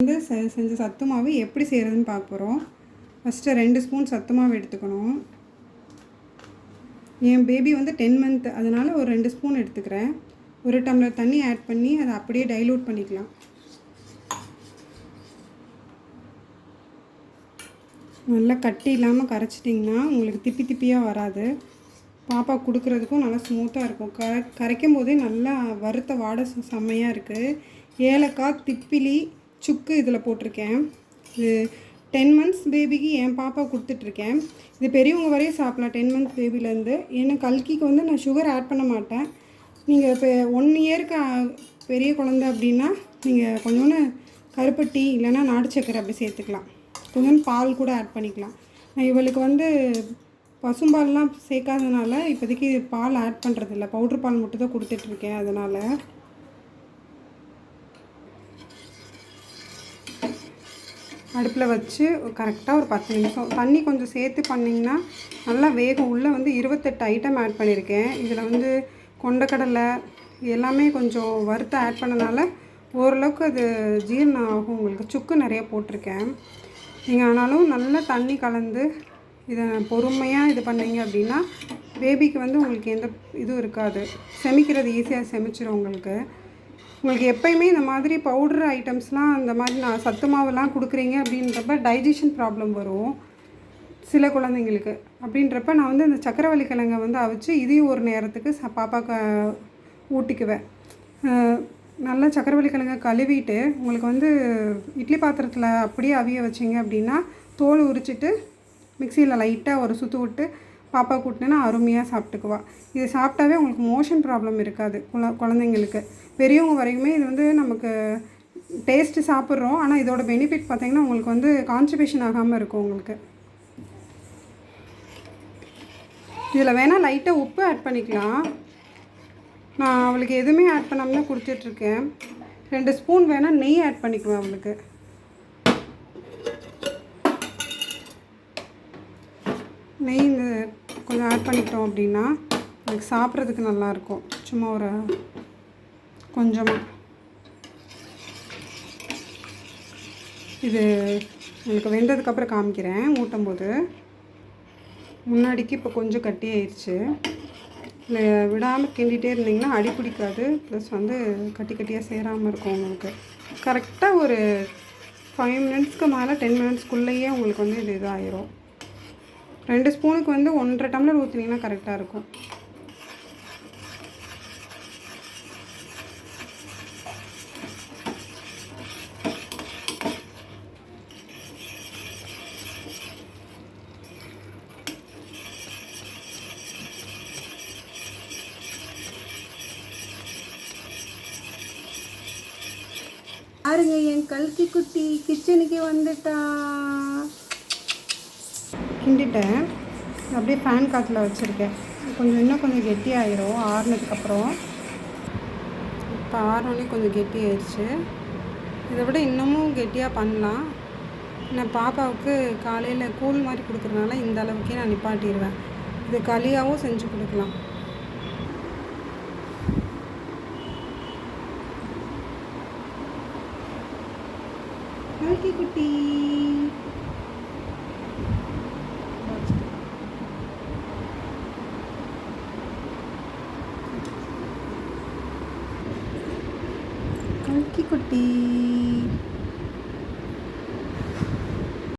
வந்து செஞ்ச சத்து மாவு எப்படி செய்கிறதுன்னு பார்க்க போகிறோம். ஃபஸ்ட்டு 2 ஸ்பூன் சத்து மாவு எடுத்துக்கணும். என் பேபி வந்து 10 மந்த், அதனால் ஒரு 2 ஸ்பூன் எடுத்துக்கிறேன். 1 டம்ளர் தண்ணி ஆட் பண்ணி அதை அப்படியே டைலூட் பண்ணிக்கலாம். நல்லா கட்டி இல்லாமல் கரைச்சிட்டிங்கன்னா உங்களுக்கு திப்பி திப்பியாக வராது. பாப்பா கொடுக்குறதுக்கும் நல்லா ஸ்மூத்தாக இருக்கும். கரைக்கும் போதே நல்லா வறுத்த வாடை செம்மையாக இருக்குது. ஏலக்காய், திப்பிலி, சுக்கு இதில் போட்டிருக்கேன். இது 10 மந்த்ஸ் பேபிக்கு என் பாப்பா கொடுத்துட்ருக்கேன். இது பெரியவங்க வரையும் சாப்பிட்லாம் 10 மந்த்ஸ் பேபிலேருந்து. ஏன்னா கல்கிக்கு வந்து நான் சுகர் ஆட் பண்ண மாட்டேன். நீங்கள் இப்போ 1 இயருக்கு பெரிய குழந்த அப்படின்னா நீங்கள் கொஞ்சோன்னு கருப்பட்டி இல்லைன்னா நாட்டு சக்கரை அப்படி சேர்த்துக்கலாம். கொஞ்சோன்னு பால் கூட ஆட் பண்ணிக்கலாம். நான் இவளுக்கு வந்து பசும்பால்லாம் சேர்க்காதனால இப்போதைக்கு பால் ஆட் பண்ணுறதில்ல, பவுட்ரு பால் மட்டும் தான் கொடுத்துட்ருக்கேன். அதனால் அடுப்பில் வச்சு கரெக்டாக ஒரு 10 நிமிஷம் தண்ணி கொஞ்சம் சேர்த்து பண்ணிங்கன்னா நல்லா வேகும். உள்ளே வந்து 28 ஐட்டம் ஆட் பண்ணியிருக்கேன். இதில் வந்து கொண்டக்கடலை எல்லாமே கொஞ்சம் வறுத்து ஆட் பண்ணனால ஓரளவுக்கு அது ஜீரணம் ஆகும். உங்களுக்கு சுக்கு நிறைய போட்டிருக்கேன். நீங்கள் ஆனாலும் நல்லா தண்ணி கலந்து இதை பொறுமையாக இது பண்ணிங்க அப்படின்னா பேபிக்கு வந்து உங்களுக்கு எந்த இதுவும் இருக்காது. செமிக்கிறது ஈஸியாக செமிச்சிடும். உங்களுக்கு எப்போயுமே இந்த மாதிரி பவுட்ரு ஐட்டம்ஸ்லாம் இந்த மாதிரி நான் சத்து மாவுலாம் கொடுக்குறீங்க அப்படின்றப்ப டைஜஷன் ப்ராப்ளம் வரும் சில குழந்தைங்களுக்கு. அப்படின்றப்ப நான் வந்து இந்த சக்கரவள்ளி கிழங்கை வந்து அவிச்சு இதையும் ஒரு நேரத்துக்கு பாப்பாவுக்கு ஊட்டிக்குவேன். நல்லா சக்கரவள்ளி கிழங்கை கழுவிட்டு உங்களுக்கு வந்து இட்லி பாத்திரத்தில் அப்படியே அவிய வச்சிங்க அப்படின்னா தோல் உரிச்சிட்டு மிக்சியில் லைட்டாக ஒரு சுற்று விட்டு பாப்பா கூட்டினா அருமையாக சாப்பிட்டுக்குவா. இது சாப்பிட்டாவே உங்களுக்கு மோஷன் ப்ராப்ளம் இருக்காது குழந்தைங்களுக்கு. பெரியவங்க வரைக்குமே இது வந்து நமக்கு டேஸ்ட்டு சாப்பிட்றோம். ஆனால் இதோட பெனிஃபிட் பார்த்திங்கன்னா உங்களுக்கு வந்து கான்ஸ்டிபேஷன் ஆகாமல் இருக்கும். உங்களுக்கு இதில் வேணால் லைட்டாக உப்பு ஆட் பண்ணிக்கலாம். நான் அவளுக்கு எதுவுமே ஆட் பண்ணாமல் தான் கொடுத்துட்ருக்கேன். 2 ஸ்பூன் வேணால் நெய் ஆட் பண்ணிக்குவேன். அவளுக்கு நெய் கொஞ்சம் ஆட் பண்ணிக்கிட்டோம் அப்படின்னா எனக்கு சாப்பிட்றதுக்கு நல்லாயிருக்கும். சும்மா ஒரு கொஞ்சமாக இது எனக்கு வெந்ததுக்கப்புறம் காமிக்கிறேன். ஊட்டும்போது முன்னாடிக்கு இப்போ கொஞ்சம் கட்டி ஆயிடுச்சு. இல்லை விடாமல் கிண்டிகிட்டே இருந்திங்கன்னா அடி பிடிக்காது. ப்ளஸ் வந்து கட்டி கட்டியாக சேராமல் இருக்கும். உங்களுக்கு கரெக்டாக ஒரு 5 மினிட்ஸ்க்கு மேலே 10 மினிட்ஸ்க்குள்ளேயே உங்களுக்கு வந்து இது இதாகிடும். 2 ஸ்பூனுக்கு வந்து 1.5 டம்ளர் ஊற்றினீங்கன்னா கரெக்டாக இருக்கும். பாருங்க, என் கல்கி குட்டி கிச்சனுக்கு வந்துட்டா. கிண்டிட்டேன். அப்படியே ஃபேன் காற்றுல வச்சுருக்கேன். இன்னும் கொஞ்சம் கெட்டியாகிடும் ஆறுனதுக்கப்புறம். இப்போ ஆறுனோடனே கொஞ்சம் கெட்டி ஆயிடுச்சு. இதை விட இன்னமும் கெட்டியாக பண்ணலாம். நான் பாப்பாவுக்கு காலையில் கூழ் மாதிரி கொடுக்குறதுனால இந்த அளவுக்கே நான் நிப்பாட்டிடுவேன். இது களியாகவும் செஞ்சு கொடுக்கலாம். கல்கி குட்டி கல்கி குட்டி